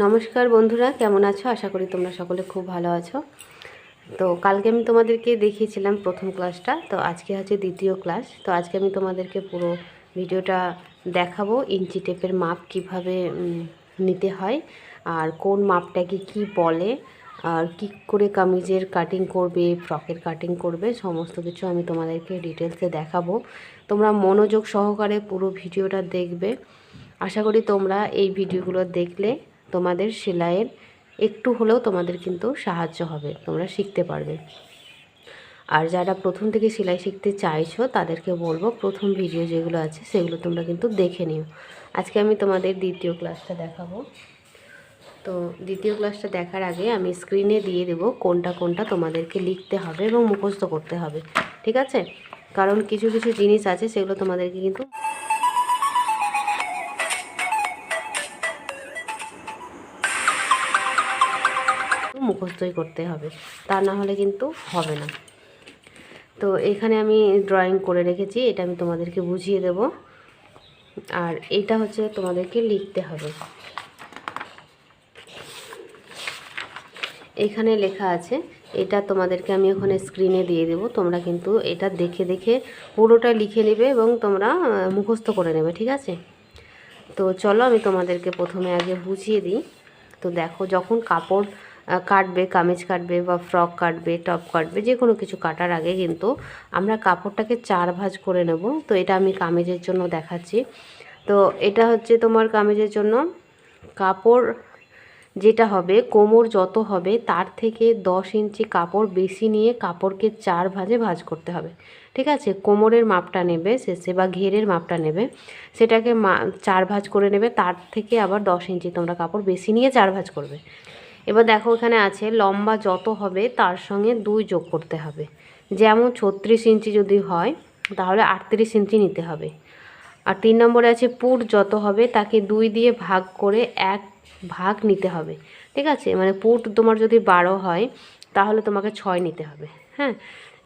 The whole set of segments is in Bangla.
নমস্কার বন্ধুরা, কেমন আছো? আশা করি তোমরা সকলে খুব ভালো আছো। তো কালকে আমি তোমাদেরকে দেখিয়েছিলাম প্রথম ক্লাসটা, তো আজকে হচ্ছে দ্বিতীয় ক্লাস। তো আজকে আমি তোমাদেরকে পুরো ভিডিওটা দেখাবো, ইঞ্চি টেপের মাপ কিভাবে নিতে হয়, আর কোন মাপটাকে কি বলে, আর কি করে কামিজের কাটিং করবে, ফ্রকের কাটিং করবে, সমস্ত কিছু আমি তোমাদেরকে ডিটেলসে দেখাবো। তোমরা মনোযোগ সহকারে পুরো ভিডিওটা দেখবে। আশা করি তোমরা এই ভিডিওগুলো দেখলে তোমাদের সেলাইয়ের একটু হলেও তোমাদের কিন্তু সাহায্য হবে, তোমরা শিখতে পারবে। আর যারা প্রথম থেকে সেলাই শিখতে চাইছো তাদেরকে বলবো প্রথম ভিডিও যেগুলো আছে সেগুলো তোমরা কিন্তু দেখে নিও। আজকে আমি তোমাদের দ্বিতীয় ক্লাসটা দেখাবো। তো দ্বিতীয় ক্লাসটা দেখার আগে আমি স্ক্রিনে দিয়ে দেবো কোনটা কোনটা তোমাদেরকে লিখতে হবে এবং মুখস্থ করতে হবে, ঠিক আছে? কারণ কিছু কিছু জিনিস আছে সেগুলো তোমাদেরকে কিন্তু মুখস্থই করতে হবে, তা না হলে কিন্তু হবে না। তো এখানে আমি ড্রয়িং করে রেখেছি, এটা আমি তোমাদেরকে বুঝিয়ে দেব। আর এটা হচ্ছে তোমাদেরকে লিখতে হবে। এখানে লেখা আছে, এটা তোমাদেরকে আমি ওখানে স্ক্রিনে দিয়ে দেব। তোমরা কিন্তু এটা দেখে দেখে পুরোটা লিখে নেবে এবং তোমরা মুখস্থ করে নেবে, ঠিক আছে? তো চলো আমি তোমাদেরকে প্রথমে আগে বুঝিয়ে দিই। তো দেখো, যখন কাপড় কাটবে, কামিজ কাটবে বা ফ্রক কাটবে, টপ কাটবে, যে কোনো কিছু কাটার আগে কিন্তু আমরা কাপড়টাকে 4 ভাঁজ করে নেব। তো এটা আমি কামিজের জন্য দেখাচ্ছি। তো এটা হচ্ছে তোমার কামিজের জন্য কাপড় যেটা হবে, কোমর যত হবে তার থেকে 10 ইঞ্চি কাপড় বেশি নিয়ে কাপড়কে 4 ভাঁজে ভাঁজ করতে হবে, ঠিক আছে? কোমরের মাপটা নেবে শেষে বা ঘেরের মাপটা নেবে, সেটাকে 4 ভাঁজ করে নেবে। তার থেকে আবার 10 ইঞ্চি তোমরা কাপড় বেশি নিয়ে 4 ভাঁজ করবে। এবার দেখো, এখানে আছে লম্বা যত হবে তার সঙ্গে 2 যোগ করতে হবে। যেমন 36 ইঞ্চি যদি হয় তাহলে 38 ইঞ্চি নিতে হবে। আর 3 নম্বরে আছে পুট যত হবে তাকে 2 দিয়ে ভাগ করে 1 ভাগ নিতে হবে, ঠিক আছে? মানে পুট তোমার যদি 12 হয় তাহলে তোমাকে 6 নিতে হবে, হ্যাঁ,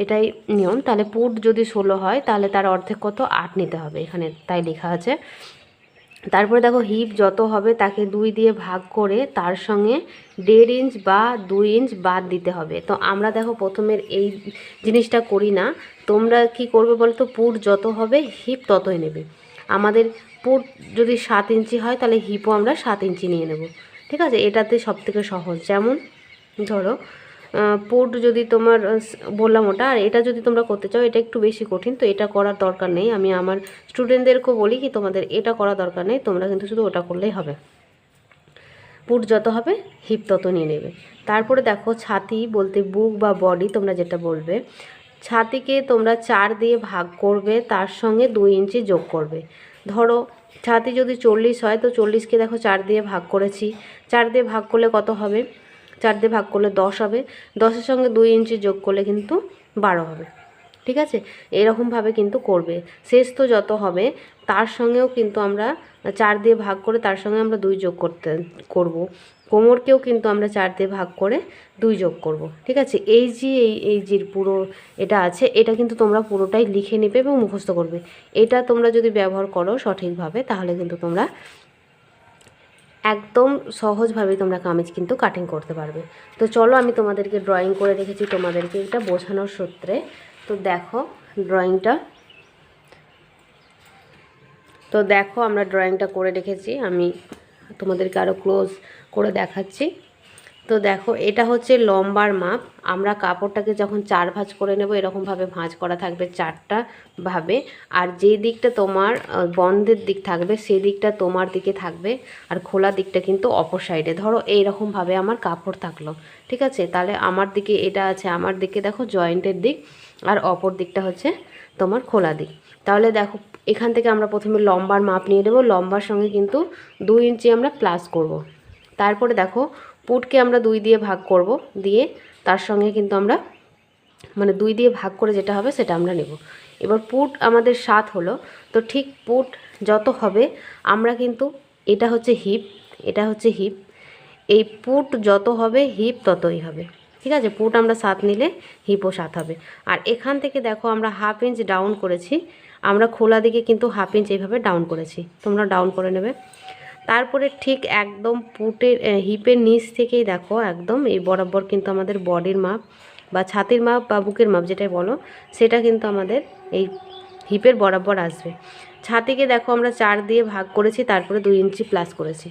এটাই নিয়ম। তাহলে পুট যদি 16 হয় তাহলে তার অর্ধেক কত, 8 নিতে হবে, এখানে তাই লেখা আছে। তারপরে দেখো, হিপ যত হবে তাকে 2 দিয়ে ভাগ করে তার সঙ্গে 1.5 ইঞ্চ বা 2 ইঞ্চ বাদ দিতে হবে। তো আমরা দেখো প্রথমের এই জিনিসটা করি না, তোমরা কি করবে বলো তো? পুট যত হবে হিপ ততই নেবে। আমাদের পুট যদি 7 ইঞ্চি হয় তাহলে হিপও আমরা 7 ইঞ্চি নিয়ে নেব, ঠিক আছে? এটাতে সবথেকে সহজ। যেমন ধরো পুট যদি তোমার বললাম ওটা, আর এটা যদি তোমরা করতে চাও এটা একটু বেশি কঠিন, তো এটা করার দরকার নেই। আমি আমার স্টুডেন্টদেরকেও বলি কি তোমাদের এটা করা দরকার নেই, তোমরা কিন্তু শুধু ওটা করলেই হবে। পুট যত হবে হিপ তত নিয়ে নেবে। তারপরে দেখো, ছাতি বলতে বুক বা বডি তোমরা যেটা বলবে, ছাতিকে তোমরা 4 দিয়ে ভাগ করবে, তার সঙ্গে 2 ইঞ্চি যোগ করবে। ধরো ছাতি যদি 40 হয় তো 40কে দেখো 4 দিয়ে ভাগ করেছি, 4 দিয়ে ভাগ করলে কত হবে? 4 দিয়ে ভাগ করলে 10 হবে। 10-এর সঙ্গে 2 ইঞ্চি যোগ করলে কিন্তু 12 হবে, ঠিক আছে? এরকমভাবে কিন্তু করবে। শেষ তো যত হবে তার সঙ্গেও কিন্তু আমরা 4 দিয়ে ভাগ করে তার সঙ্গে আমরা 2 যোগ করব। কোমরকেও কিন্তু আমরা 4 দিয়ে ভাগ করে 2 যোগ করব, ঠিক আছে? এই যে পুরো এটা আছে, এটা কিন্তু তোমরা পুরোটাই লিখে নেবে এবং মুখস্থ করবে। এটা তোমরা যদি ব্যবহার করো সঠিকভাবে তাহলে কিন্তু তোমরা একদম সহজভাবে তোমরা কামিজ কিন্তু কাটিং করতে পারবে। তো চলো আমি তোমাদেরকে ড্রয়িং করে রেখেছি তোমাদেরকে এটা বোঝানোর সূত্রে। তো দেখো ড্রয়িংটা, তো দেখো আমরা ড্রয়িংটা করে রেখেছি, আমি তোমাদেরকে আরও ক্লোজ করে দেখাচ্ছি। তো দেখো এটা হচ্ছে লম্বার মাপ। আমরা কাপড়টাকে যখন 4 ভাঁজ করে নেব এরকমভাবে ভাঁজ করা থাকবে 4টা ভাবে, আর যেই দিকটা তোমার বন্ধের দিক থাকবে সেই দিকটা তোমার দিকে থাকবে, আর খোলা দিকটা কিন্তু অপর সাইডে। ধরো এইরকমভাবে আমার কাপড় থাকলো, ঠিক আছে? তাহলে আমার দিকে এটা আছে, আমার দিকে দেখো জয়েন্টের দিক, আর অপর দিকটা হচ্ছে তোমার খোলা দিক। তাহলে দেখো এখান থেকে আমরা প্রথমে লম্বার মাপ নিয়ে নেব, লম্বার সঙ্গে কিন্তু 2 ইঞ্চি আমরা প্লাস করব। তারপরে দেখো পুটকে আমরা 2 দিয়ে ভাগ করব, দিয়ে তার সঙ্গে কিন্তু আমরা মানে 2 দিয়ে ভাগ করে যেটা হবে সেটা আমরা নেব। এবার পুট আমাদের 7 হলো, তো ঠিক পুট যত হবে আমরা কিন্তু এটা হচ্ছে হিপ, এটা হচ্ছে হিপ, এই পুট যত হবে হিপ ততই হবে, ঠিক আছে? পুট আমরা 7 নিলে হিপও 7 হবে। আর এখান থেকে দেখো আমরা 1/2 ইঞ্চ ডাউন করেছি, আমরা খোলা দিকে কিন্তু 1/2 ইঞ্চ এইভাবে ডাউন করেছি, তোমরা ডাউন করে নেবে। তারপরে ঠিক একদম পুটের হিপের নিচ থেকেই দেখো একদম এই বরাবর কিন্তু আমাদের বডির মাপ বা ছাতির মাপ বা বুকের মাপ যেটাই বলো, সেটা কিন্তু আমাদের এই হিপের বরাবর আসবে। ছাতিকে দেখো আমরা 4 দিয়ে ভাগ করেছি, তারপরে 2 ইঞ্চি প্লাস করেছি।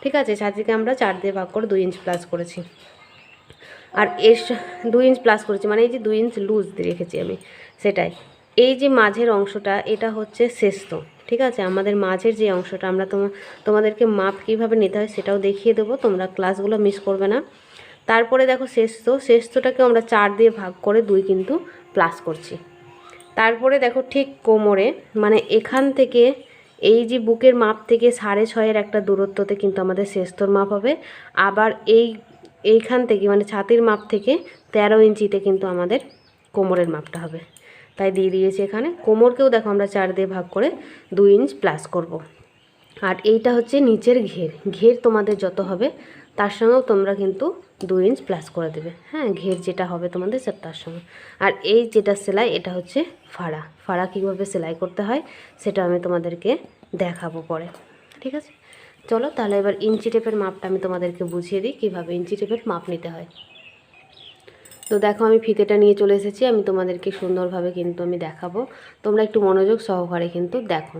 ঠিক আছে, ছাতিকে আমরা 4 দিয়ে ভাগ করে 2 ইঞ্চি প্লাস করেছি। আর এর 2 ইঞ্চ প্লাস করেছি মানে এই যে 2 ইঞ্চ লুজ রেখেছি আমি, সেটাই। এই যে মাঝের অংশটা এটা হচ্ছে শেষতো। ঠিক আছে, আমাদের মাঝের যে অংশটা আমরা তোমাদেরকে মাপ কীভাবে নিতে হয় সেটাও দেখিয়ে দেবো, তোমরা ক্লাসগুলো মিস করবে না। তারপরে দেখো শেষতোটাকেও আমরা 4 দিয়ে ভাগ করে 2 কিন্তু প্লাস করছি। তারপরে দেখো ঠিক কোমরে মানে এখান থেকে এই যে বুকের মাপ থেকে 6.5-এর একটা দূরত্বতে কিন্তু আমাদের শেষতোর মাপ হবে। আবার এইখান থেকে মানে ছাতির মাপ থেকে 13 ইঞ্চিতে কিন্তু আমাদের কোমরের মাপটা হবে, তাই দিয়ে দিয়েছি এখানে। কোমরকেও দেখো আমরা 4 দিয়ে ভাগ করে 2 ইঞ্চ প্লাস করব। আর এইটা হচ্ছে নিচের ঘের তোমাদের যত হবে তার সঙ্গেও তোমরা কিন্তু 2 ইঞ্চ প্লাস করে দেবে। হ্যাঁ, ঘের যেটা হবে তোমাদের তার সঙ্গে। আর এই যেটা সেলাই এটা হচ্ছে ফাড়া কীভাবে সেলাই করতে হয় সেটা আমি তোমাদেরকে দেখাবো পরে। ঠিক আছে, চলো তাহলে এবার ইঞ্চি টেপের মাপটা আমি তোমাদেরকে বুঝিয়ে দিই কীভাবে ইঞ্চি টেপের মাপ নিতে হয়। তো দেখো আমি ফিতেটা নিয়ে চলে এসেছি, আমি তোমাদেরকে সুন্দরভাবে কিন্তু আমি দেখাবো, তোমরা একটু মনোযোগ সহকারে কিন্তু দেখো।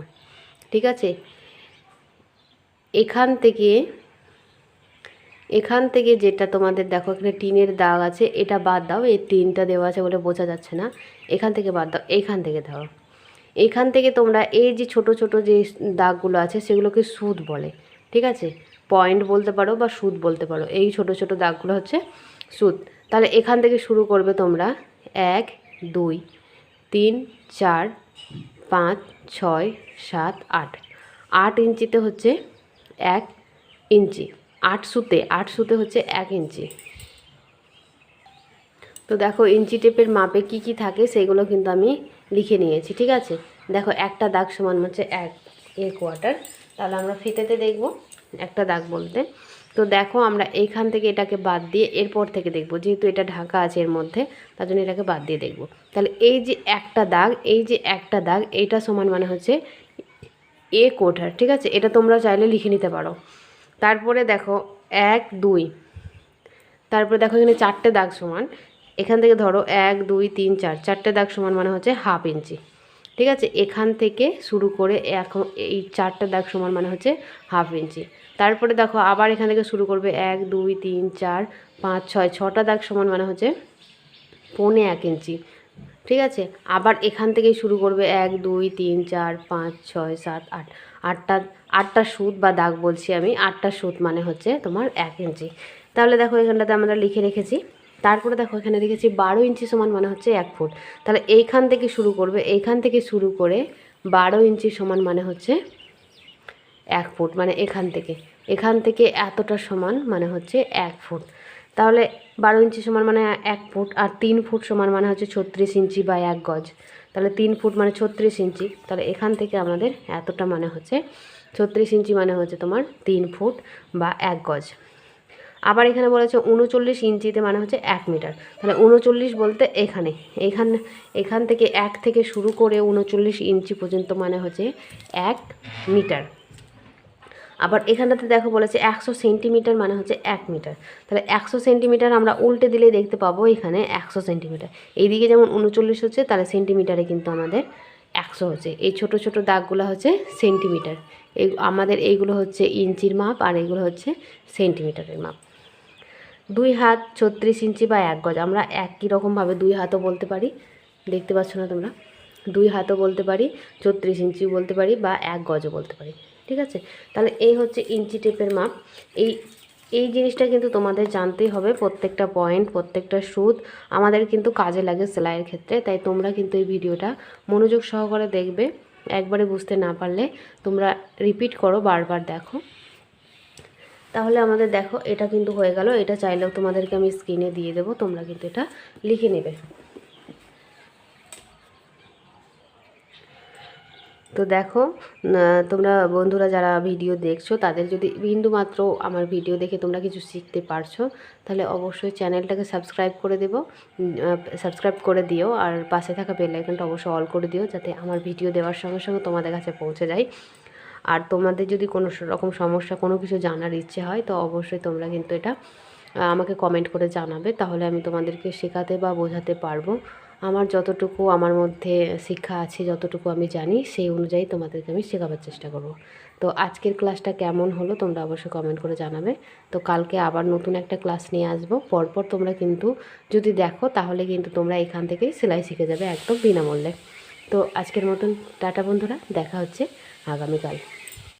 ঠিক আছে, এখান থেকে যেটা তোমাদের দেখো এখানে টিনের দাগ আছে, এটা বাদ দাও, এই টিনটা দেওয়া আছে বলে বোঝা যাচ্ছে না, এখান থেকে বাদ দাও, এইখান থেকে দাও। এইখান থেকে তোমরা এই যে ছোট ছোট যে দাগগুলো আছে সেগুলোকে সুদ বলে। ঠিক আছে, পয়েন্ট বলতে পারো বা সুদ বলতে পারো, এই ছোট ছোট দাগগুলো হচ্ছে সুদ। তাহলে এখান থেকে শুরু করবে তোমরা 1 2 3 4 5 6 7 8 8 ইঞ্চিতে হচ্ছে 1 ইঞ্চি, 8 সুতে হচ্ছে 1 ইঞ্চি। তো দেখো ইঞ্চি টেপের মাপে কি কি থাকে সেগুলো কিন্তু আমি লিখে নিয়েছি। ঠিক আছে, দেখো একটা দাগ সমান হচ্ছে 1/4। তাহলে আমরা ফিতেতে দেখব একটা দাগ বলতে। তো দেখো আমরা এইখান থেকে এটাকে বাদ দিয়ে এরপর থেকে দেখব, যেহেতু এটা ঢাকা আছে এর মধ্যে তার জন্য এটাকে বাদ দিয়ে দেখব। তাহলে এই যে একটা দাগ এইটা সমান মানে হচ্ছে 1/4। ঠিক আছে, এটা তোমরা চাইলে লিখে নিতে পারো। তারপরে দেখো 1 2, তারপরে দেখো এখানে 4টে দাগ সমান, এখান থেকে ধরো 1 2 3 4, 4টে দাগ সমান মানে হচ্ছে 1/2 ইঞ্চি। ঠিক আছে, এখান থেকে শুরু করে এখন এই 4টে দাগ সমান মানে হচ্ছে 1/2 ইঞ্চি। তারপরে দেখো আবার এখান থেকে শুরু করবে 1 2 3 4 5 6, 6টা দাগ সমান মানে হচ্ছে 1.25 ইঞ্চি। ঠিক আছে, আবার এখান থেকেই শুরু করবে 1 2 3 4 5 6 7 8, আটটা সুত বা দাগ বলছি আমি, 8টা সুত মানে হচ্ছে তোমার 1 ইঞ্চি। তাহলে দেখো এখানটাতে আমরা লিখে রেখেছি। তারপরে দেখো এখানে দেখেছি 12 ইঞ্চি সমান মানে হচ্ছে 1 ফুট। তাহলে এইখান থেকে শুরু করবে, এইখান থেকে শুরু করে 12 ইঞ্চি সমান মানে হচ্ছে 1 ফুট, মানে এখান থেকে এতটা সমান মানে হচ্ছে 1 ফুট। তাহলে 12 ইঞ্চি সমান মানে 1 ফুট, আর 3 ফুট সমান মানে হচ্ছে 36 ইঞ্চি বা 1 গজ। তাহলে 3 ফুট মানে 36 ইঞ্চি। তাহলে এখান থেকে আমাদের এতটা মানে হচ্ছে 36 ইঞ্চি মানে হচ্ছে তোমার 3 ফুট বা 1 গজ। আবার এখানে বলেছে 39 ইঞ্চিতে মানে হচ্ছে 1 মিটার। তাহলে 39 বলতে এখান থেকে 1 থেকে শুরু করে 39 ইঞ্চি পর্যন্ত মানে হচ্ছে 1 মিটার। আবার এখানটাতে দেখো বলেছে 100 সেন্টিমিটার মানে হচ্ছে 1 মিটার। তাহলে 100 সেন্টিমিটার আমরা উল্টে দিলেই দেখতে পাবো এখানে 100 সেন্টিমিটার। এইদিকে যেমন 39 হচ্ছে, তাহলে সেন্টিমিটারে কিন্তু আমাদের 100 হচ্ছে। এই ছোট ছোট দাগগুলো হচ্ছে সেন্টিমিটার, আমাদের এইগুলো হচ্ছে ইঞ্চির মাপ, আর এইগুলো হচ্ছে সেন্টিমিটারের মাপ। 2 হাত 36 ইঞ্চি বা 1 গজ, আমরা একই রকমভাবে 2 হাতও বলতে পারি, দেখতে পাচ্ছ না তোমরা, 2 হাতও বলতে পারি, 36 ইঞ্চিও বলতে পারি বা 1 গজও বলতে পারি। ঠিক আছে, তাহলে এই হচ্ছে ইঞ্চি টেপের মাপ। এই জিনিসটা কিন্তু তোমাদের জানতেই হবে, প্রত্যেকটা পয়েন্ট প্রত্যেকটা সুদ আমাদের কিন্তু কাজে লাগে সেলাইয়ের ক্ষেত্রে। তাই তোমরা কিন্তু এই ভিডিওটা মনোযোগ সহকারে দেখবে, একবারে বুঝতে না পারলে তোমরা রিপিট করো, বারবার দেখো, তাহলে আমাদের দেখো এটা কিন্তু হয়ে গেল। এটা চাইলেও তোমাদেরকে আমি স্ক্রিনে দিয়ে দেবো, তোমরা কিন্তু এটা লিখে নেবে। তো দেখো তোমরা বন্ধুরা যারা ভিডিও দেখছো তাদের যদি বিন্দুমাত্র আমার ভিডিও দেখে তোমরা কিছু শিখতে পারছো, তাহলে অবশ্যই চ্যানেলটাকে সাবস্ক্রাইব করে দিও, আর পাশে থাকা বেল আইকনটা অবশ্যই অল করে দিও, যাতে আমার ভিডিও দেওয়ার সঙ্গে সঙ্গে তোমাদের কাছে পৌঁছে যায়। আর তোমাদের যদি কোনো রকম সমস্যা কোনো কিছু জানার ইচ্ছে হয় তো অবশ্যই তোমরা কিন্তু এটা আমাকে কমেন্ট করে জানাবে, তাহলে আমি তোমাদেরকে শেখাতে বা বোঝাতে পারবো। আমার যতটুকু আমার মধ্যে শিক্ষা আছে, যতটুকু আমি জানি সেই অনুযায়ী তোমাদেরকে আমি শেখাবার চেষ্টা করব। তো আজকের ক্লাসটা কেমন হলো তোমরা অবশ্যই কমেন্ট করে জানাবে। তো কালকে আবার নতুন একটা ক্লাস নিয়ে আসবো, পরপর তোমরা কিন্তু যদি দেখো তাহলে কিন্তু তোমরা এখান থেকেই সেলাই শিখে যাবে একদম বিনামূল্যে। তো আজকের মতন টাটা বন্ধুরা, দেখা হচ্ছে আগামীকাল।